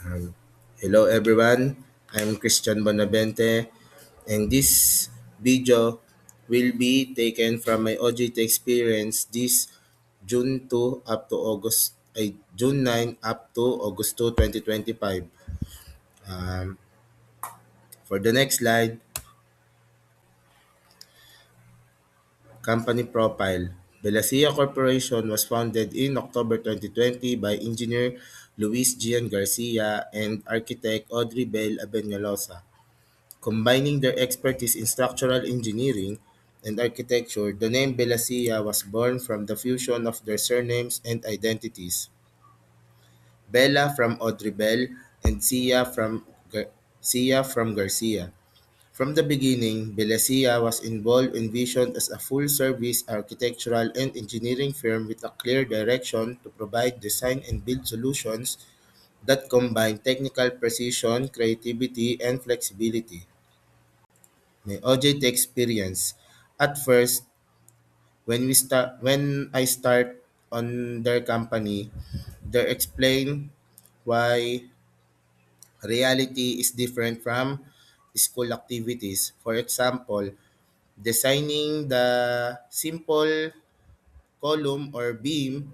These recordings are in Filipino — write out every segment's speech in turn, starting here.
Um, Hello everyone, I'm Christian Bonavente and this video will be taken from my OJT experience this June 2 up to June 9 up to August 2, 2025. Um, for the next slide, company profile. Belasia Corporation was founded in October 2020 by engineer Luis Gian Garcia and architect Audrey Bell Abenyalosa. Combining their expertise in structural engineering and architecture, the name Belasia was born from the fusion of their surnames and identities. Bella from Audrey Bell and Sia from Garcia. From the beginning, Belasia was envisioned as a full-service architectural and engineering firm with a clear direction to provide design and build solutions that combine technical precision, creativity, and flexibility. May OJT experience. At first, when I start on their company, they explain why reality is different from school activities. For example, designing the simple column or beam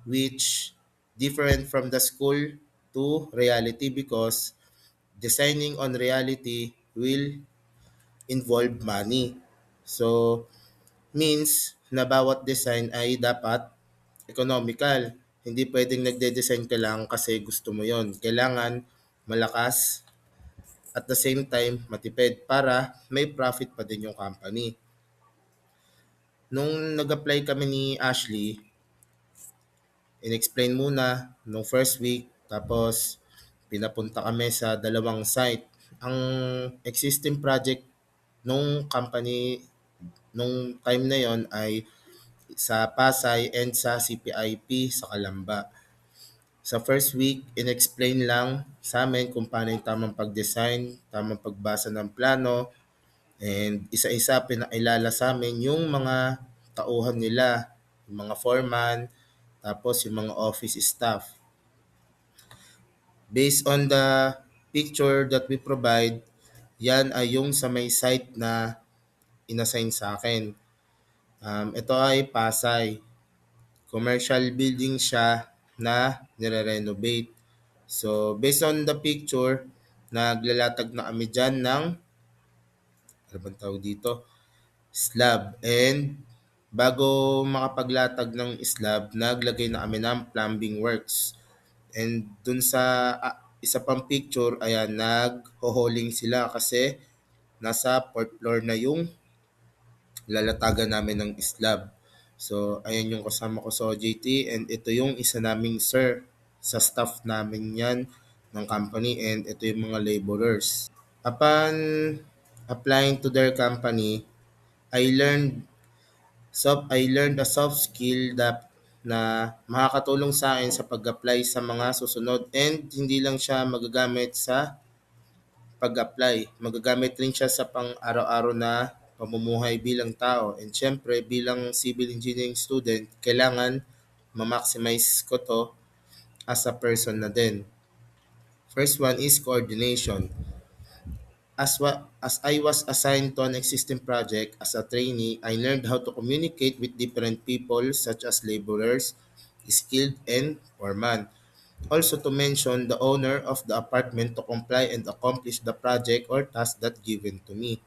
which different from the school to reality because designing on reality will involve money. So means na bawat design ay dapat economical. Hindi pwedeng nagde-design ka lang kasi gusto mo yon. Kailangan malakas at the same time matipid para may profit pa din yung company. Nung nag-apply kami ni Ashley, in-explain muna nung first week tapos pinapunta kami sa dalawang site. Ang existing project nung company nung time na yon ay sa Pasay and sa CPIP sa Calamba. Sa first week, in-explain lang sa amin kung paano yung tamang pag-design, tamang pagbasa ng plano, and isa-isa pinakilala sa amin yung mga tauhan nila, yung mga foreman, tapos yung mga office staff. Based on the picture that we provide, yan ay yung sa may site na inassign sa akin. Ito ay Pasay. Commercial building siya na nire-renovate. So, based on the picture, naglalatag na kami dyan ng, ano bang tawag dito? Slab. And bago makapaglatag ng slab, naglagay na kami ng plumbing works. And dun sa isa pang picture, ayan, nag-holing sila kasi nasa fourth floor na yung lalatagan namin ng slab. So, ayan yung kasama ko sa OJT and ito yung isa naming sir sa staff namin yan ng company and ito yung mga laborers. Upon applying to their company, I learned a soft skill that na makakatulong sa akin sa pag-apply sa mga susunod and hindi lang siya magagamit sa pag-apply. Magagamit rin siya sa pang-araw-araw na pamumuhay bilang tao. And syempre, bilang civil engineering student, kailangan ma-maximize ko to as a person na din. First one is coordination. As I was assigned to an existing project as a trainee, I learned how to communicate with different people such as laborers, skilled, and foreman. Also to mention the owner of the apartment to comply and accomplish the project or task that given to me.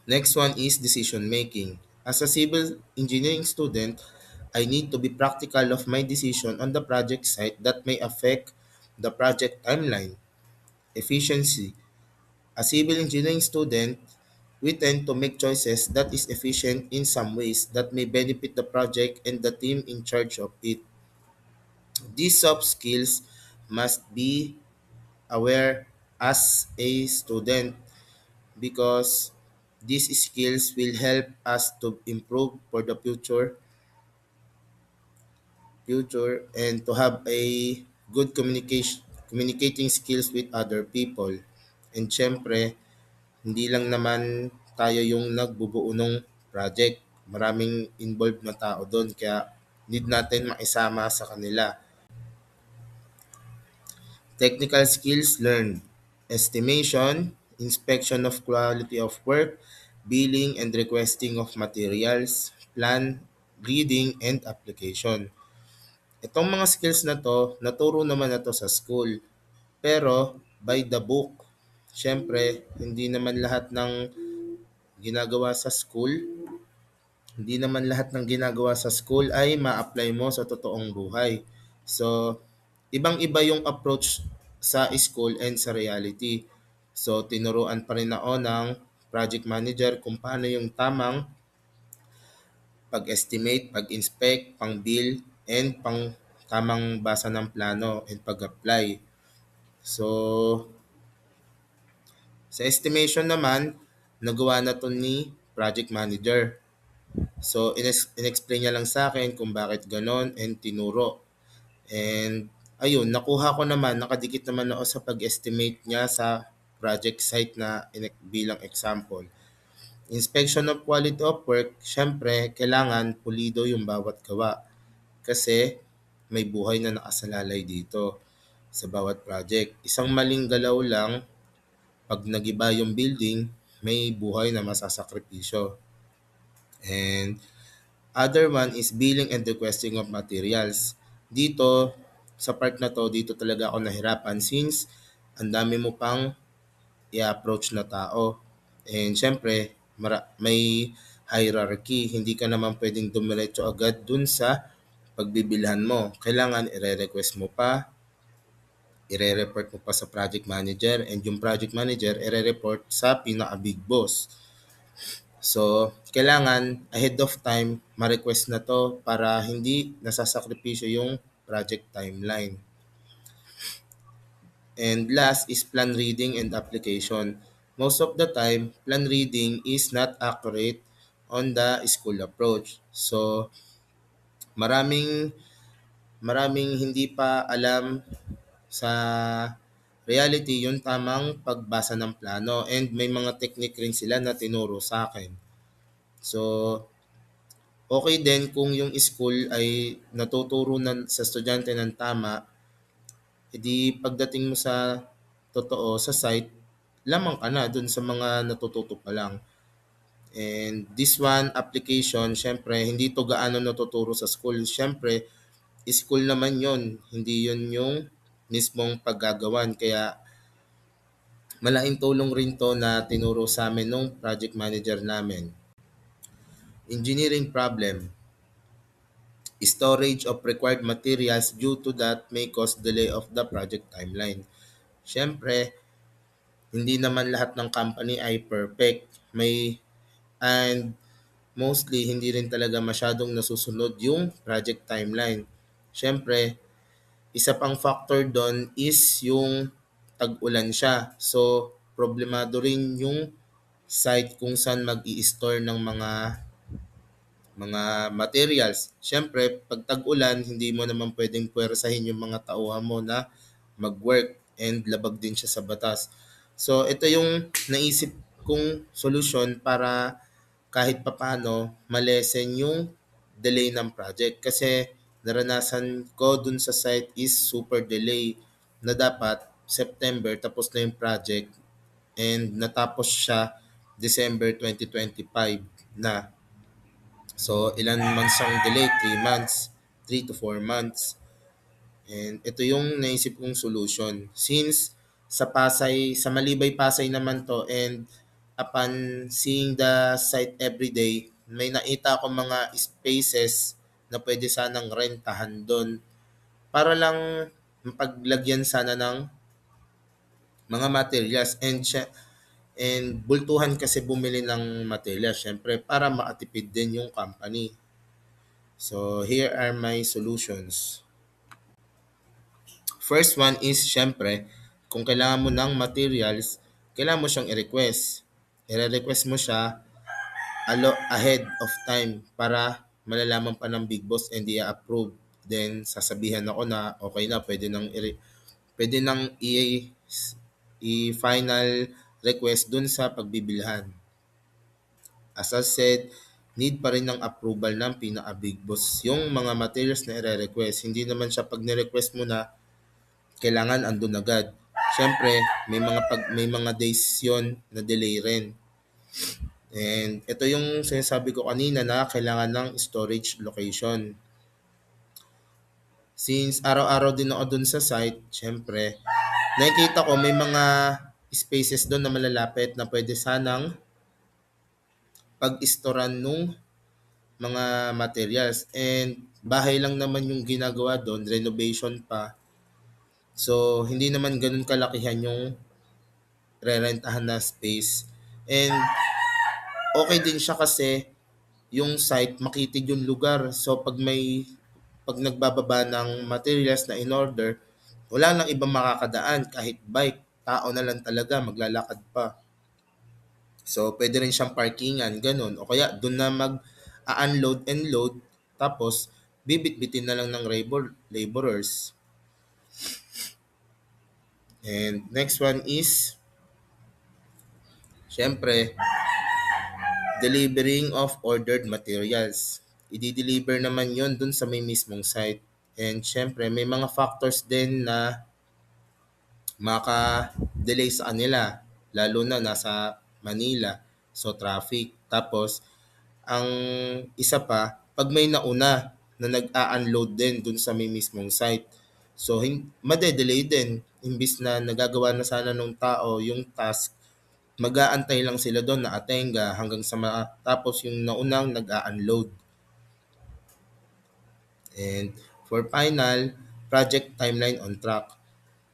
Next one is decision making. As a civil engineering student, I need to be practical of my decision on the project site that may affect the project timeline. Efficiency. A civil engineering student, we tend to make choices that is efficient in some ways that may benefit the project and the team in charge of it. These soft skills must be aware as a student because these skills will help us to improve for the future and to have a good communicating skills with other people. And syempre, hindi lang naman tayo yung nagbubuo ng project. Maraming involved na tao doon kaya need natin makisama sa kanila. Technical skills learned: estimation, inspection of quality of work, billing and requesting of materials, plan, reading, and application. Itong mga skills na to, naturo naman na to sa school. Pero, by the book. Siyempre, hindi naman lahat ng ginagawa sa school, hindi naman lahat ng ginagawa sa school ay ma-apply mo sa totoong buhay. So, ibang-iba yung approach sa school and sa reality. So, tinuruan pa rin ako ng project manager kung paano yung tamang pag-estimate, pag-inspect, pang-bill, and pang tamang basa ng plano and pag-apply. So, sa estimation naman, nagawa na to ni project manager. So, in-explain niya lang sa akin kung bakit ganon and tinuro. And, ayun, nakuha ko naman, nakadikit naman ako sa pag-estimate niya sa project site na bilang example. Inspection of quality of work, syempre, kailangan pulido yung bawat gawa. Kasi, may buhay na nakasalalay dito sa bawat project. Isang maling galaw lang, pag nagiba yung building, may buhay na masasakripisyo. And other one is billing and requesting of materials. Dito, sa part na to, dito talaga ako nahirapan since ang dami mo pang i-approach na tao. And syempre, may hierarchy. Hindi ka naman pwedeng dumiretso agad dun sa pagbibilhan mo. Kailangan i-request mo pa, i-report mo pa sa project manager, and yung project manager i-report sa pinaka-big boss. So, kailangan ahead of time ma-request na to para hindi nasasakripisyo yung project timeline. And last is plan reading and application. Most of the time, plan reading is not accurate on the school approach. So, maraming maraming hindi pa alam sa reality yung tamang pagbasa ng plano, and may mga technique rin sila na tinuro sa akin. So, okay din kung yung school ay natuturo na sa estudyante ng tama, edi pagdating mo sa totoo sa site, lamang ka na dun sa mga natututo pa lang. And this one application, syempre hindi to gaano natuturo sa school. Syempre, school naman yon, hindi yon yung mismong paggagawan. Kaya malaking tulong rin to na tinuro sa amin nung project manager namin. Engineering problem: storage of required materials due to that may cause delay of the project timeline. Siyempre, hindi naman lahat ng company ay perfect. And mostly, hindi rin talaga masyadong nasusunod yung project timeline. Siyempre, isa pang factor doon is yung tag-ulan siya. So, problemado rin yung site kung saan mag-i-store ng mga materials. Siyempre, pag tag-ulan, hindi mo naman pwedeng puwersahin yung mga tauhan mo na mag-work, and labag din siya sa batas. So, ito yung naisip kong solusyon para kahit papano malesen yung delay ng project. Kasi naranasan ko dun sa site is super delay na dapat September tapos na yung project, and natapos siya December 2025 na. So, ilan months ang delay? 3 months, 3 to 4 months. And ito yung naisip kong solution. Since sa Pasay, sa Malibay Pasay naman to, and upon seeing the site every day, may nakita ako mga spaces na pwede sanang rentahan doon para lang mapaglagyan sana ng mga materials, and bultuhan kasi bumili ng materials syempre para makatipid din yung company. So, here are my solutions. First one is, syempre, kung kailangan mo ng materials, kailangan mo siyang i-request. I-request mo siya ahead of time para malalaman pa ng big boss and i-approve. Then, sasabihan ako na okay na, pwede nang i-final request dun sa pagbibilhan. As I said, need pa rin ng approval ng pinaka-big boss yung mga materials na i-request. Hindi naman siya pag ni-request mo na, kailangan andun agad. Siyempre, may mga days 'yon na delay rin. And ito yung sinasabi ko kanina na kailangan ng storage location. Since araw-araw din ako dun sa site, siyempre, nakikita ko may mga spaces doon na malalapit na pwede sanang pag-storan nung mga materials. And bahay lang naman yung ginagawa doon, renovation pa. So, hindi naman ganun kalakihan yung rerentahan na space. And okay din siya kasi yung site makitid yung lugar. So, pag nagbababa ng materials na in order, wala nang ibang makakadaan kahit bike. Tao na lang talaga, maglalakad pa. So, pwede rin siyang parkingan, ganun. O kaya, doon na mag-unload and load, tapos, bibit-bitin na lang ng laborers. And next one is, syempre, delivering of ordered materials. I-deliver naman yon dun sa may mismong site. And syempre, may mga factors din na maka-delay sa kanila, lalo na nasa Manila. So, traffic. Tapos, ang isa pa, pag may nauna na nag-a-unload din dun sa may mismong site. So, madedelay din. Imbis na nagagawa na sana ng tao yung task, mag-aantay lang sila doon na atenga hanggang sa matapos yung naunang nag-a-unload. And for final, project timeline on track.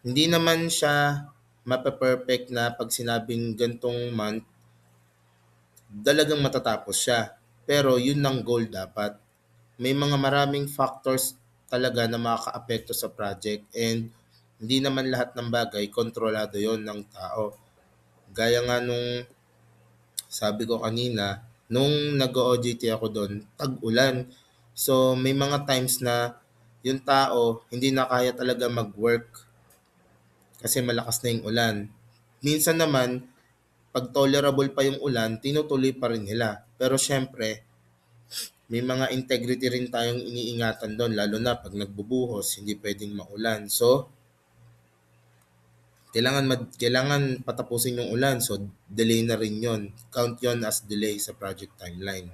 Hindi naman siya mapaperfect na pag sinabing gantong month, talagang matatapos siya. Pero yun ang goal dapat. May mga maraming factors talaga na makakaapekto sa project and hindi naman lahat ng bagay kontrolado yon ng tao. Gaya nga nung sabi ko kanina, nung nag-OJT ako doon, tag-ulan. So may mga times na yung tao hindi na kaya talaga mag-work kasi malakas na yung ulan. Minsan naman, pag tolerable pa yung ulan, tinutuloy pa rin nila. Pero syempre, may mga integrity rin tayong iniingatan doon, lalo na pag nagbubuhos, hindi pwedeng maulan. So, kailangan patapusin yung ulan. So, delay na rin yon. Count yon as delay sa project timeline.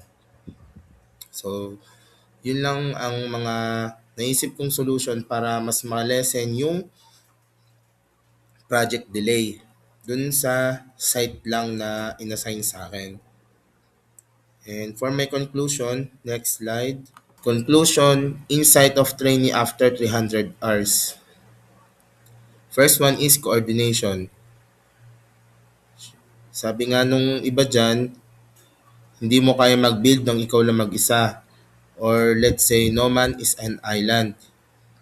So, yun lang ang mga naisip kong solution para mas ma-lessen yung project delay dun sa site lang na inassign sa akin. And for my conclusion, next slide. Conclusion, insight of trainee after 300 hours. First one is coordination. Sabi nga nung iba dyan, hindi mo kaya mag-build ng ikaw lang mag-isa. Or let's say, no man is an island.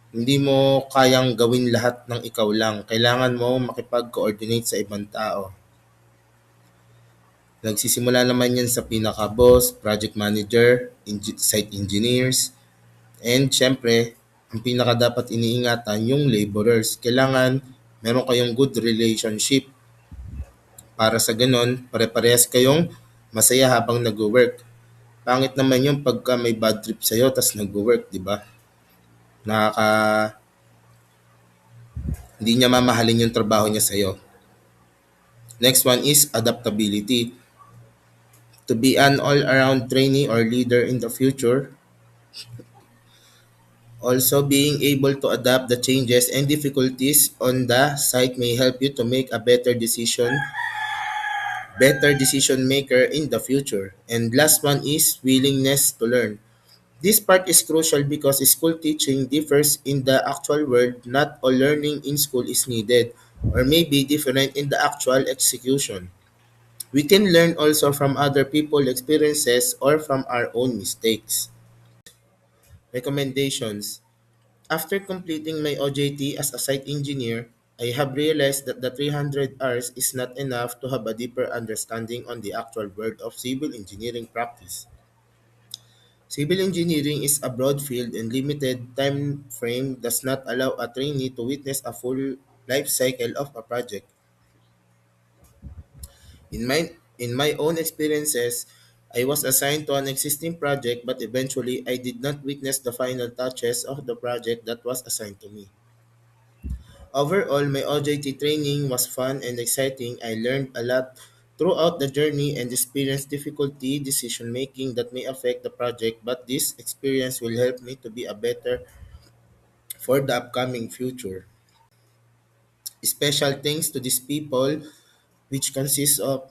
Hindi mo kayang gawin lahat ng ikaw lang. Kailangan mo makipag-coordinate sa ibang tao. Nagsisimula naman yan sa pinaka-boss, project manager, site engineers, and syempre, ang pinaka dapat iniingatan yung laborers. Kailangan meron kayong good relationship para sa ganon, pare-parehas kayong masaya habang nag-work. Pangit naman yung pagka may bad trip sa'yo tas nag-work, di ba? Nakaka... Hindi niya mamahalin yung trabaho niya sa'yo. Next one is adaptability. To be an all-around trainee or leader in the future, also being able to adapt the changes and difficulties on the site may help you to make a better decision maker in the future. And last one is willingness to learn. This part is crucial because school teaching differs in the actual world. Not all learning in school is needed or may be different in the actual execution. We can learn also from other people's experiences or from our own mistakes. Recommendations. After completing my OJT as a site engineer, I have realized that the 300 hours is not enough to have a deeper understanding on the actual world of civil engineering practice. Civil engineering is a broad field and limited time frame does not allow a trainee to witness a full life cycle of a project. In my own experiences, I was assigned to an existing project but eventually I did not witness the final touches of the project that was assigned to me. Overall, my OJT training was fun and exciting. I learned a lot throughout the journey and experienced difficulty decision making that may affect the project, but this experience will help me to be a better for the upcoming future. Special thanks to these people, which consists of